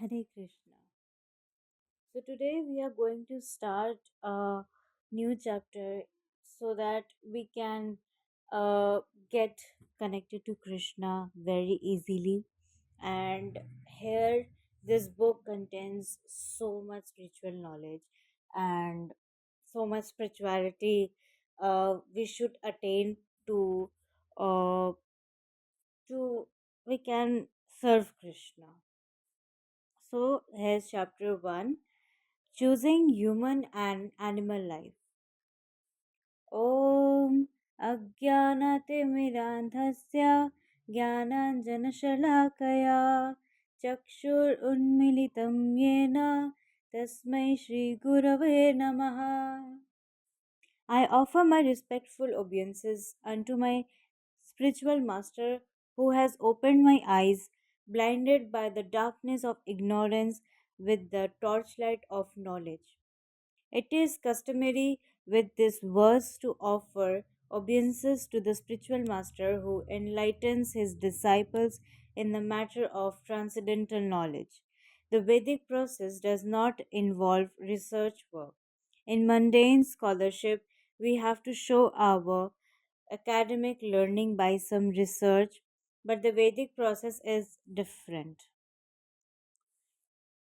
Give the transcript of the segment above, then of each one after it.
Hare Krishna. So today we are going to start a new chapter so that we can uh, get connected to Krishna very easily. And here, this book contains so much spiritual knowledge and so much spirituality we should attain to uh, to we can serve Krishna. So here's chapter 1, choosing human and animal life. Om अज्ञानतिमिरान्धस्य ज्ञानाञ्जनशलाकया चक्षुरुन्मिलितं येन तस्मै श्रीगुरवे नमः. I offer my respectful obeisances unto my spiritual master who has opened my eyes, blinded by the darkness of ignorance with the torchlight of knowledge. It is customary with this verse to offer obeisances to the spiritual master who enlightens his disciples in the matter of transcendental knowledge. The Vedic process does not involve research work. In mundane scholarship, we have to show our academic learning by some research, but the Vedic process is different.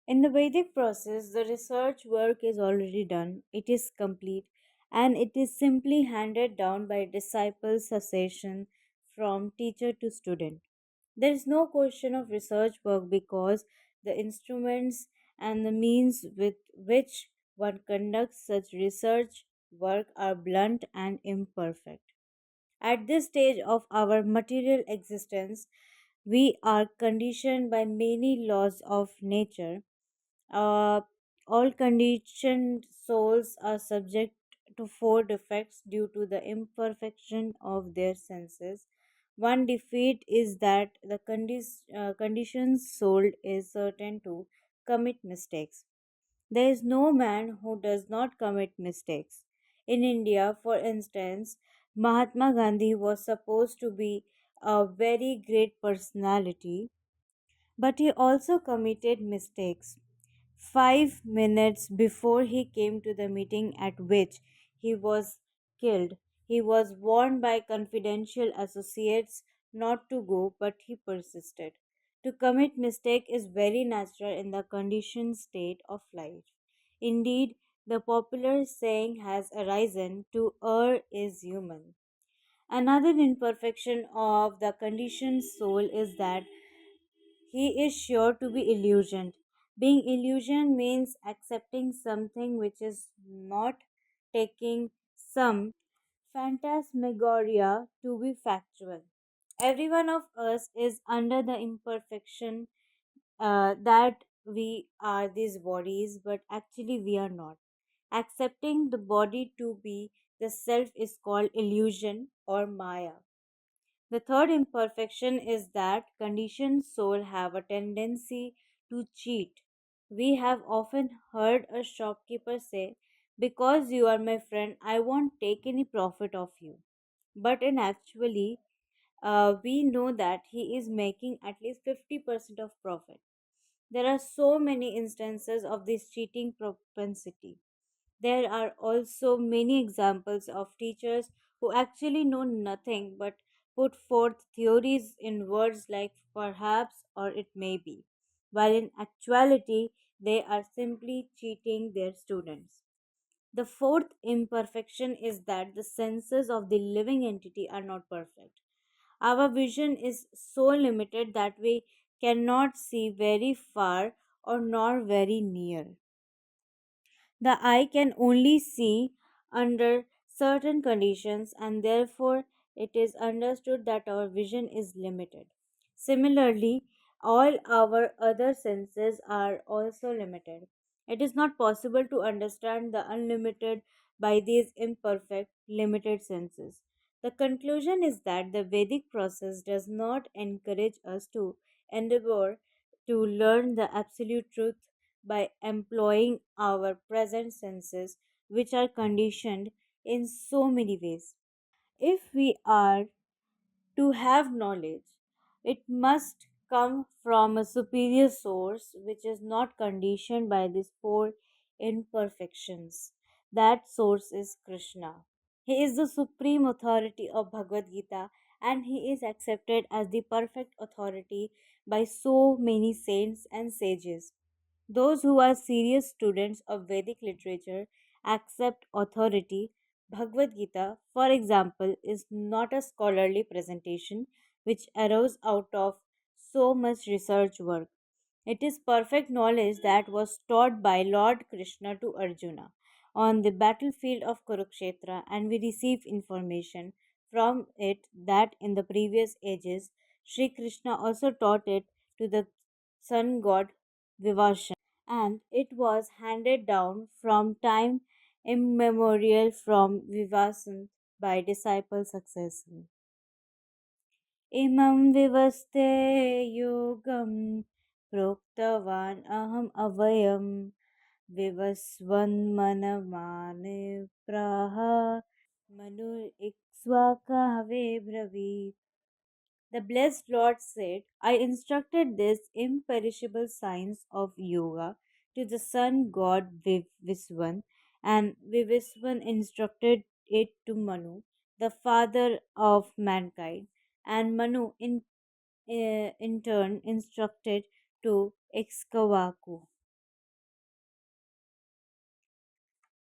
In the Vedic process, the research work is already done, it is complete, and it is simply handed down by disciple succession from teacher to student. There is no question of research work because the instruments and the means with which one conducts such research work are blunt and imperfect. At this stage of our material existence, we are conditioned by many laws of nature. uh, all conditioned souls are subject to four defects due to the imperfection of their senses. One defeat is that the conditioned soul is certain to commit mistakes. There is no man who does not commit mistakes. In India, for instance, Mahatma Gandhi was supposed to be a very great personality, but he also committed mistakes. 5 minutes before he came to the meeting at which he was killed, he was warned by confidential associates not to go, but he persisted. To commit mistake is very natural in the conditioned state of life. Indeed, the popular saying has arisen to err is human. Another imperfection of the conditioned soul is that he is sure to be illusioned. Being illusioned means accepting something which is not, taking some phantasmagoria to be factual. Every one of us is under the imperfection that we are these bodies, but actually we are not. Accepting the body to be the self is called illusion or Maya. The third imperfection is that conditioned soul have a tendency to cheat. We have often heard a shopkeeper say, because you are my friend, I won't take any profit of you. But in actually, we know that he is making at least 50% of profit. There are so many instances of this cheating propensity. There are also many examples of teachers who actually know nothing but put forth theories in words like perhaps or it may be, while in actuality they are simply cheating their students. The fourth imperfection is that the senses of the living entity are not perfect. Our vision is so limited that we cannot see very far or nor very near. The eye can only see under certain conditions, and therefore it is understood that our vision is limited. Similarly, all our other senses are also limited. It is not possible to understand the unlimited by these imperfect, limited senses. The conclusion is that the Vedic process does not encourage us to endeavor to learn the absolute truth by employing our present senses, which are conditioned in so many ways. If we are to have knowledge, it must come from a superior source which is not conditioned by these four imperfections. That source is Krishna. He is the supreme authority of Bhagavad Gita, and he is accepted as the perfect authority by so many saints and sages. Those who are serious students of Vedic literature accept authority. Bhagavad Gita, for example, is not a scholarly presentation which arose out of so much research work. It is perfect knowledge that was taught by Lord Krishna to Arjuna on the battlefield of Kurukshetra, and we receive information from it that in the previous ages Sri Krishna also taught it to the sun god Vivashan, and it was handed down from time immemorial from Vivasant by disciple successively. इमं विवस्ते योगं प्रोक्तवान् अहम् अव्ययम् विवस्वन्मनमाने प्राह मनुरिक्ष्वाकवे ब्रवीत्. The blessed Lord said, I instructed this imperishable science of yoga to the sun god Viswan, and Viviswan instructed it to Manu, the father of mankind, and Manu in turn instructed to Ikshvaku.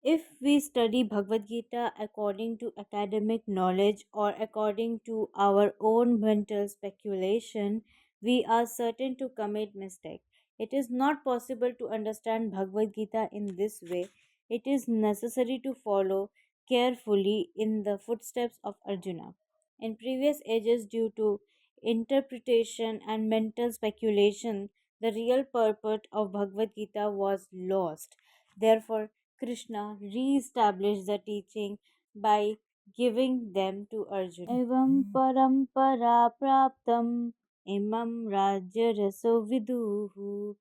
If we study Bhagavad Gita according to academic knowledge or according to our own mental speculation, we are certain to commit mistake. It is not possible to understand Bhagavad Gita in this way. It is necessary to follow carefully in the footsteps of Arjuna. In previous ages, due to interpretation and mental speculation, the real purport of Bhagavad Gita was lost. Therefore, Krishna re-established the teaching by giving them to Arjuna. Evam parampara praptam imam rajya raso viduhu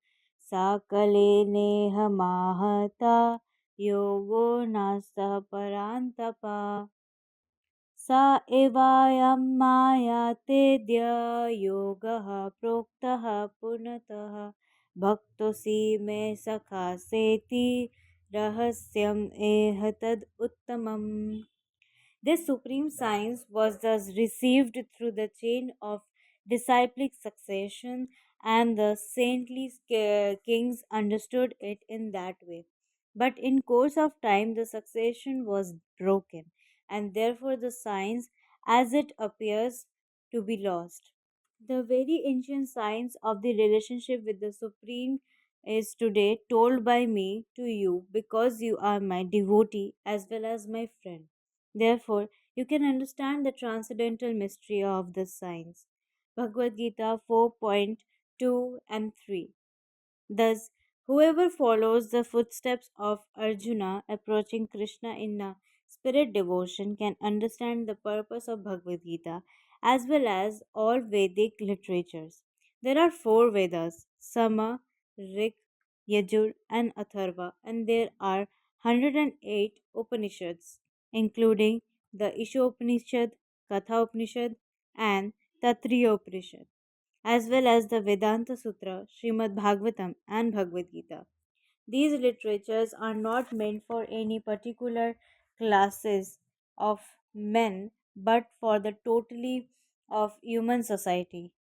sakale neha mahata yogo nasta parantapa सा एवायं माया तेद्य योगः प्रोक्तः पुनतः भक्तोऽसि मे सखा सेति रहस्यम् एह तद् उत्तमम्. This supreme science was thus received through the chain of disciplic succession, and the saintly kings understood it in that way. But in course of time, the succession was broken, and therefore the science, as it appears, to be lost. The very ancient science of the relationship with the Supreme is today told by me to you because you are my devotee as well as my friend. Therefore, you can understand the transcendental mystery of this science. Bhagavad Gita 4.2 and 3. Thus, whoever follows the footsteps of Arjuna approaching Krishna in a spirit devotion can understand the purpose of Bhagavad Gita as well as all Vedic literatures. There are four Vedas Sama, Rig, Yajur, and Atharva, and there are 108 Upanishads, including the Ishopanishad, Katha Upanishad, and Tatriya Upanishad, as well as the Vedanta Sutra, Srimad Bhagavatam, and Bhagavad Gita. These literatures are not meant for any particular classes of men but for the totally of human society.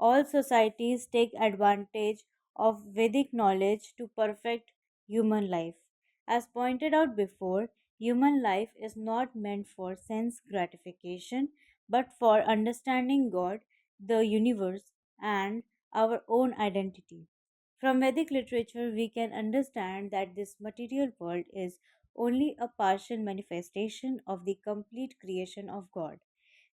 All societies take advantage of Vedic knowledge to perfect human life. As pointed out before, human life is not meant for sense gratification but for understanding God, the universe, and our own identity. From Vedic literature, we can understand that this material world is only a partial manifestation of the complete creation of God.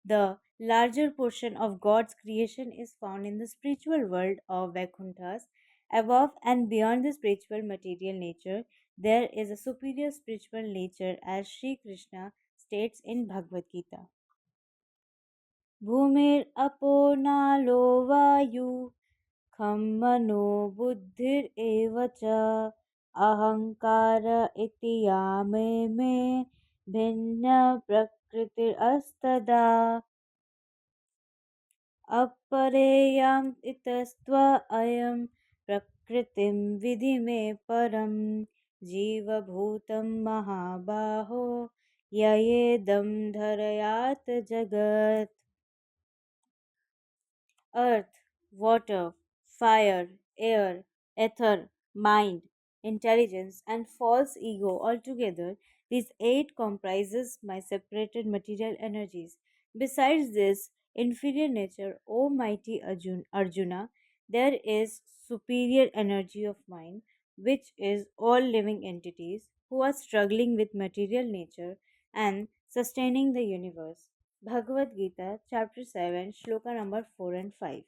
The larger portion of God's creation is found in the spiritual world of Vaikuntras. Above and beyond the spiritual material nature, there is a superior spiritual nature, as Sri Krishna states in Bhagavad Gita. Bhumir apo nalo vayu खं मनो बुद्धिरेव च अहंकार इति यामे मे भिन्न प्रकृतिरस्तदा. अपरेयाम् इतस्त्व अयं प्रकृतिं विधि मे परं जीवभूतं महाबाहो ययेदं धरयात् जगत्. Earth, water, fire, air, ether, mind, intelligence, and false ego altogether, these eight comprises my separated material energies. Besides this inferior nature, O mighty Arjuna, there is superior energy of mind, which is all living entities who are struggling with material nature and sustaining the universe. Bhagavad Gita, chapter 7, shloka number 4 and 5.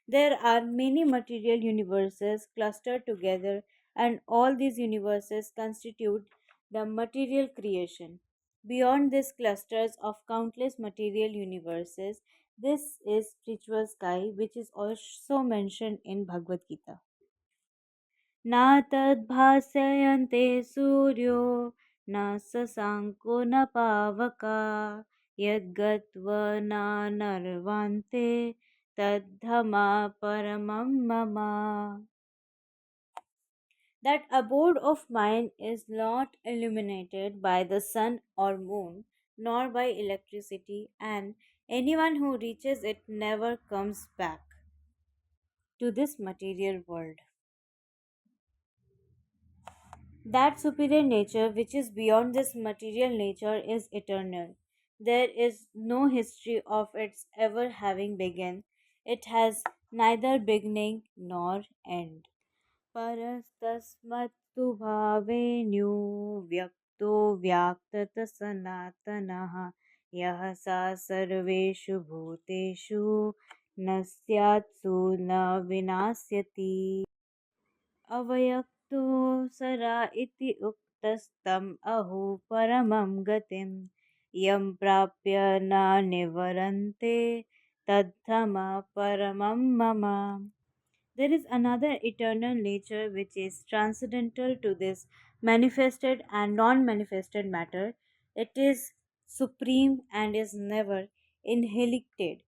There are many material universes clustered together, and all these universes constitute the material creation. Beyond these clusters of countless material universes, this is spiritual sky, which is also mentioned in Bhagavad Gita. न तद्भासयन्ते सूर्यो न शशाङ्को न पावका यद्गत्वा नानर्वान्ते तद्धमा परमं मम. That abode of mine is not illuminated by the sun or moon, nor by electricity, and anyone who reaches it never comes back to this material world. That superior nature which is beyond this material nature is eternal. There is no history of its ever having begun. It has neither beginning nor end. परस्तस्मत्तु भावेन्यो व्यक्तो व्याक्तत सनातनः यः सा सर्वेषु भूतेषु न स्यात्सु न विनाश्यति. अव्यक्तोऽसरा इति उक्तस्तम् अहो परमं गतिं यं प्राप्य न निवर्तन्ते तद्धमा परमं मम. There is another eternal nature which is transcendental to this manifested and non manifested matter. It is supreme and is never inherited.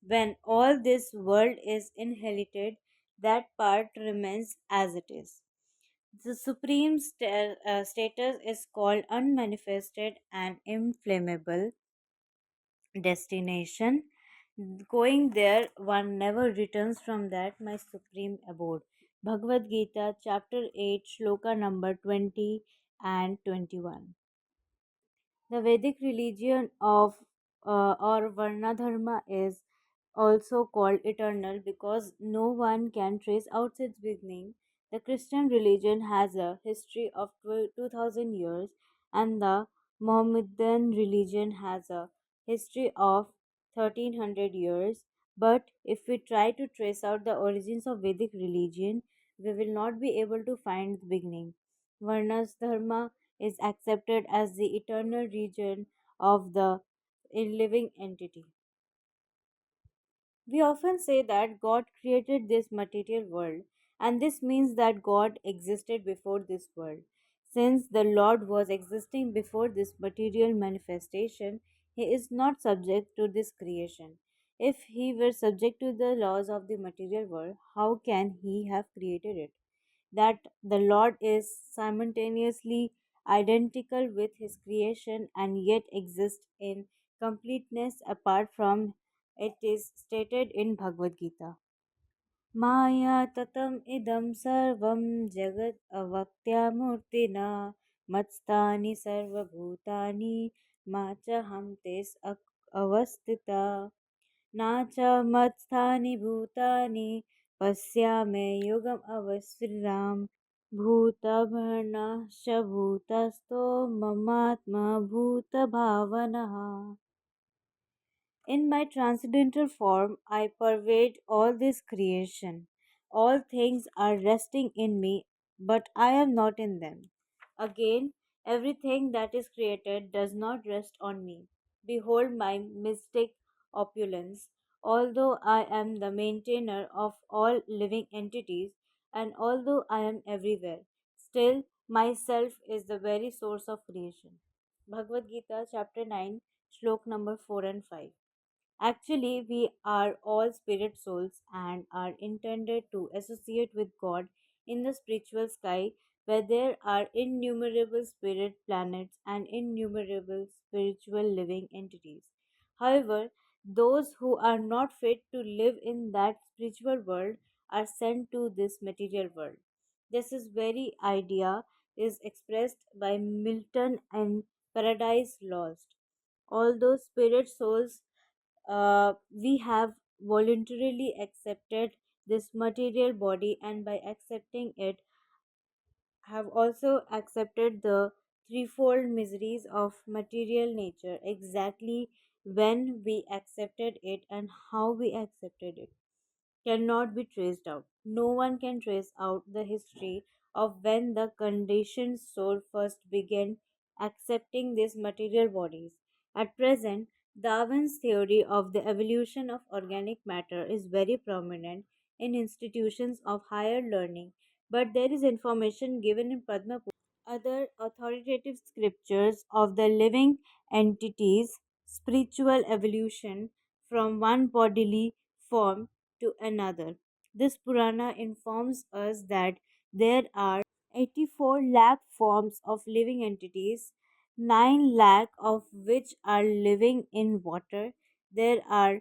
When all this world is inherited, that part remains as it is. The supreme status is called unmanifested and inflammable destination. Going there, one never returns from that, my supreme abode. Bhagavad Gita, chapter 8, shloka number 20 and 21. The Vedic religion of or Varna Dharma is also called eternal because no one can trace out its beginning. The Christian religion has a history of 2000 years, and the Mohammedan religion has a history of 1300 years. But if we try to trace out the origins of Vedic religion, we will not be able to find the beginning. Varna's Dharma is accepted as the eternal region of the living entity. We often say that God created this material world, and this means that God existed before this world. Since the Lord was existing before this material manifestation, he is not subject to this creation. If he were subject to the laws of the material world, how can he have created it? That the Lord is simultaneously identical with his creation and yet exists in completeness apart from it is stated in Bhagavad Gita. Maya tatam idam sarvam jagat avaktya matstani sarvabhutani macha hamtes avastita na cha matstani bhutani pasyame yugam avasriram bhutabharna bhutasto mamatma bhuta bhavanaha. In my transcendental form, I pervade all this creation. All things are resting in me, but I am not in them. Again, everything that is created does not rest on me. Behold my mystic opulence. Although I am the maintainer of all living entities, and although I am everywhere, still myself is the very source of creation. Bhagavad Gita, chapter 9, shlok number 4 and 5. Actually, we are all spirit souls and are intended to associate with God in the spiritual sky, where there are innumerable spirit planets and innumerable spiritual living entities. However, those who are not fit to live in that spiritual world are sent to this material world. This is very idea is expressed by Milton and Paradise Lost. Although spirit souls, we have voluntarily accepted this material body, and by accepting it have also accepted the threefold miseries of material nature. Exactly when we accepted it and how we accepted it cannot be traced out. No one can trace out the history of when the conditioned soul first began accepting these material bodies. At present, Darwin's theory of the evolution of organic matter is very prominent in institutions of higher learning, but there is information given in Padma other authoritative scriptures of the living entities' spiritual evolution from one bodily form to another. This Purana informs us that there are 84 lakh forms of living entities, 9 lakh of which are living in water. There are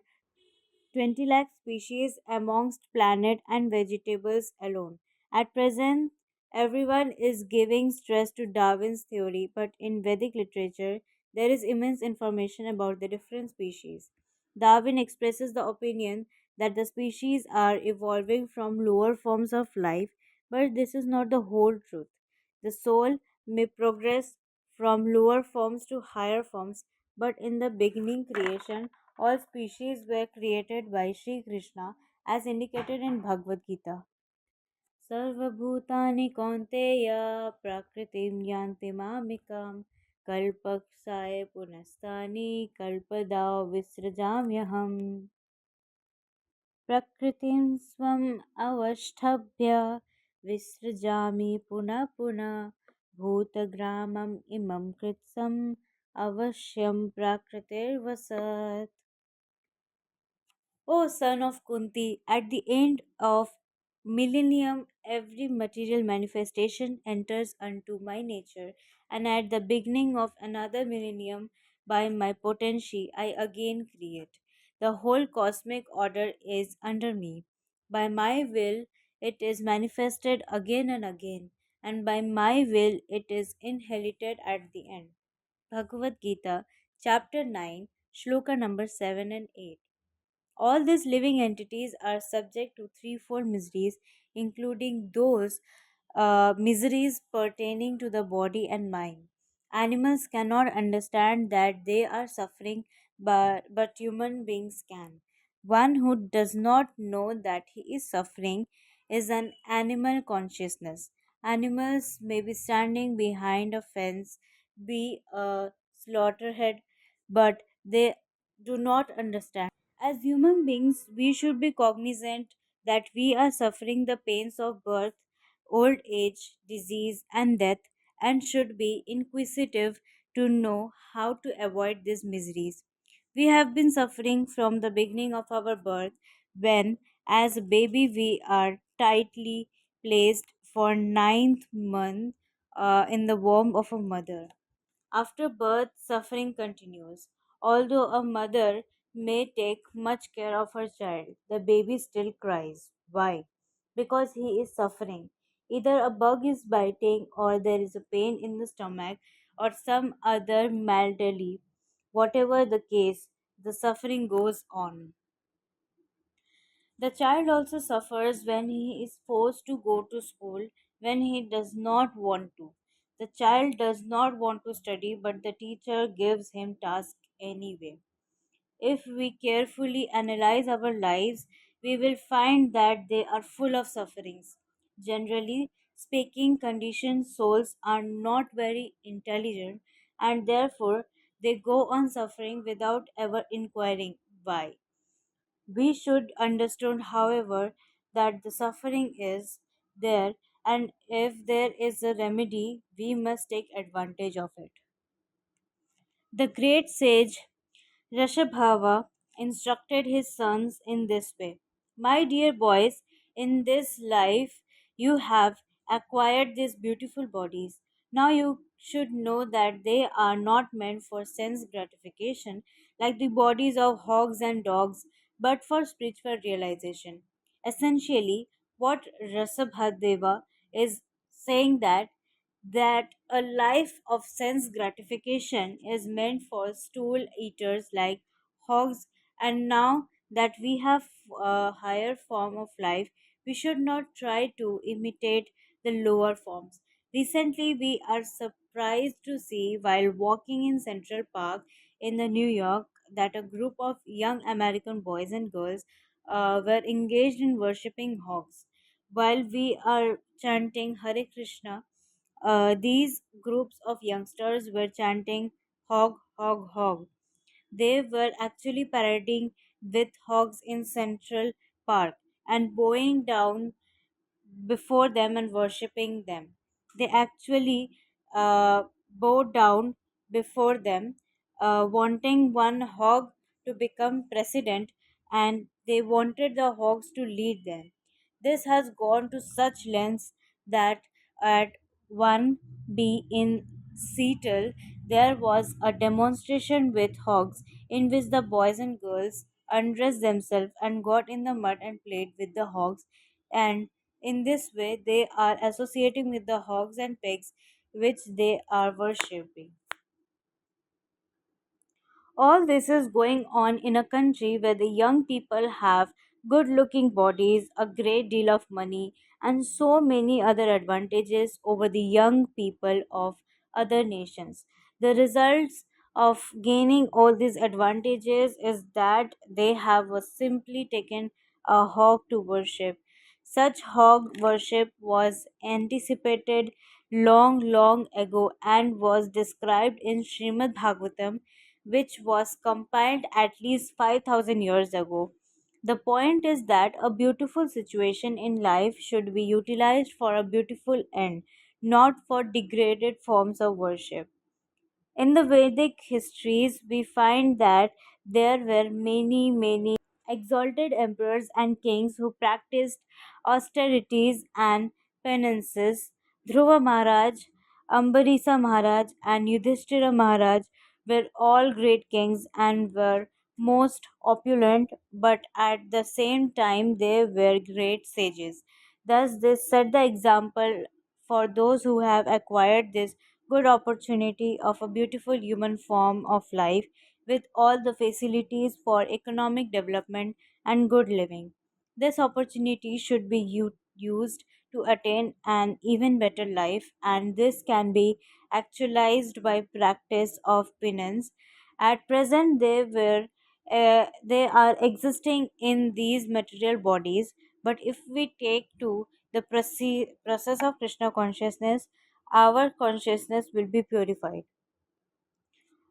20 lakh species amongst plant and vegetables alone. At present, everyone is giving stress to Darwin's theory, but in Vedic literature, there is immense information about the different species. Darwin expresses the opinion that the species are evolving from lower forms of life, but this is not the whole truth. The soul may progress from lower forms to higher forms, but in the beginning creation, all species were created by Sri Krishna as indicated in Bhagavad Gita. सर्वभूतानि कौन्तेय प्रकृतिं यान्ति मामिकां कल्पक्षाय पुनस्तानि कल्पदां विसृजाम्यहम् प्रकृतिं स्वम् अवष्टभ्य विसृजामि पुनः पुनः भूतग्रामम् इमं कृत्स्नम् अवश्यं प्रकृतिर्वसत्. O son of Kunti, at the end of millennium every material manifestation enters unto my nature, and at the beginning of another millennium by my potency I again create. The whole cosmic order is under me. By my will it is manifested again and again, and by my will it is inherited at the end. Bhagavad Gita, chapter 9, shloka number 7 and 8. All these living entities are subject to threefold miseries, including those miseries pertaining to the body and mind. Animals cannot understand that they are suffering, but human beings can. One who does not know that he is suffering is an animal consciousness. Animals may be standing behind a fence, be a slaughterhead, but they do not understand. As human beings, we should be cognizant that we are suffering the pains of birth, old age, disease, and death, and should be inquisitive to know how to avoid these miseries. We have been suffering from the beginning of our birth, when, as a baby, we are tightly placed for ninth month in the womb of a mother. After birth, suffering continues. Although a mother may take much care of her child, the baby still cries. Why? Because he is suffering. Either a bug is biting, or there is a pain in the stomach, or some other malady. Whatever the case, the suffering goes on. The child also suffers when he is forced to go to school when he does not want to. The child does not want to study, but the teacher gives him tasks anyway. If we carefully analyze our lives, we will find that they are full of sufferings. Generally speaking, conditioned souls are not very intelligent, and therefore they go on suffering without ever inquiring why. We should understand, however, that the suffering is there, and if there is a remedy, we must take advantage of it. The great sage Rashabhava instructed his sons in this way: My dear boys, in this life you have acquired these beautiful bodies. Now you should know that they are not meant for sense gratification like the bodies of hogs and dogs, but for spiritual realization. Essentially, what Rasabhadeva is saying that a life of sense gratification is meant for stool eaters like hogs, and now that we have a higher form of life, we should not try to imitate the lower forms. Recently we are surprised to see while walking in Central Park in the New York that a group of young American boys and girls were engaged in worshipping hogs. While we are chanting Hare Krishna, these groups of youngsters were chanting hog, hog, hog. They were actually parading with hogs in Central Park and bowing down before them and worshipping them. They actually bowed down before them, wanting one hog to become president, and they wanted the hogs to lead them. This has gone to such lengths that at 1B in Seattle, there was a demonstration with hogs in which the boys and girls undressed themselves and got in the mud and played with the hogs, and in this way they are associating with the hogs and pigs which they are worshipping. All this is going on in a country where the young people have good looking bodies, a great deal of money, and so many other advantages over the young people of other nations. The results of gaining all these advantages is that they have simply taken a hog to worship. Such hog worship was anticipated long, long ago and was described in Srimad Bhagavatam, which was compiled at least 5,000 years ago. The point is that a beautiful situation in life should be utilized for a beautiful end, not for degraded forms of worship. In the Vedic histories, we find that there were many exalted emperors and kings who practiced austerities and penances. Dhruva Maharaj, Ambarisa Maharaj, and Yudhishthira Maharaj were all great kings and were most opulent, but at the same time they were great sages. Thus, this set the example for those who have acquired this good opportunity of a beautiful human form of life with all the facilities for economic development and good living. This opportunity should be used to attain an even better life, and this can be actualized by practice of penance. At present, they are existing in these material bodies, but if we take to the process of Krishna consciousness, our consciousness will be purified.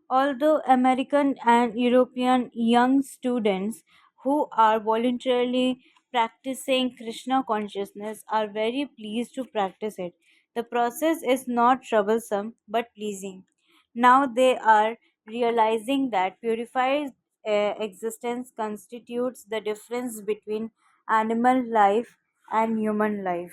Although American and European young students who are voluntarily practicing Krishna consciousness are very pleased to practice it. The process is not troublesome but pleasing. Now they are realizing that purified existence constitutes the difference between animal life and human life.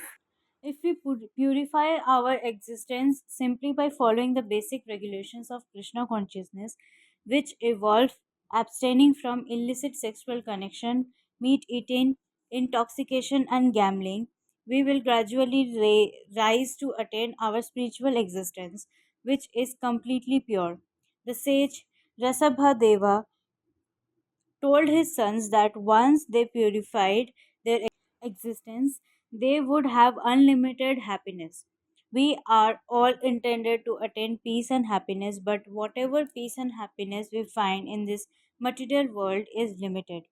If we purify our existence simply by following the basic regulations of Krishna consciousness, which involve abstaining from illicit sexual connection, meat eating, intoxication, and gambling, we will gradually rise to attain our spiritual existence, which is completely pure. The sage Rasabhadeva told his sons that once they purified their existence, they would have unlimited happiness. We are all intended to attain peace and happiness, but whatever peace and happiness we find in this material world is limited.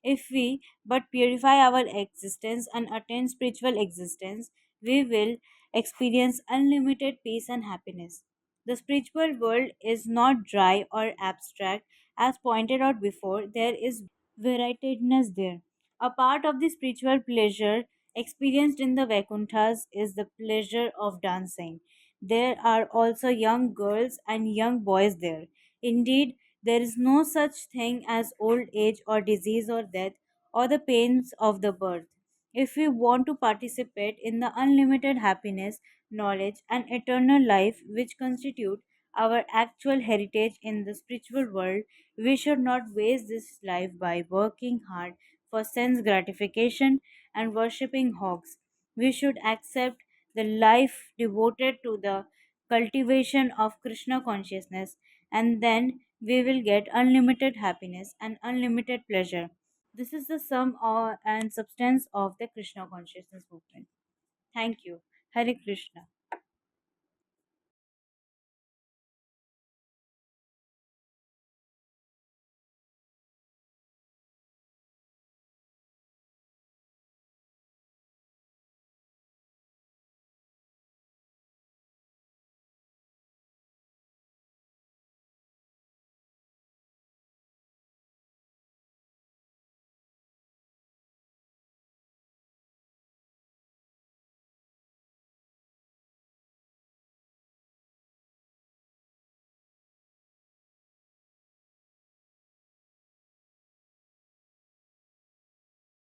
If we but purify our existence and attain spiritual existence, we will experience unlimited peace and happiness. The spiritual world is not dry or abstract. As pointed out before, there is varietedness there. A part of the spiritual pleasure experienced in the Vaikunthas is the pleasure of dancing. There are also young girls and young boys there. Indeed, There is no such thing as old age or disease or death or the pains of the birth. If we want to participate in the unlimited happiness, knowledge, and eternal life which constitute our actual heritage in the spiritual world, we should not waste this life by working hard for sense gratification and worshipping hogs. We should accept the life devoted to the cultivation of Krishna consciousness, and then we will get unlimited happiness and unlimited pleasure. This is the sum and substance of the Krishna consciousness movement. Thank you. Hare Krishna.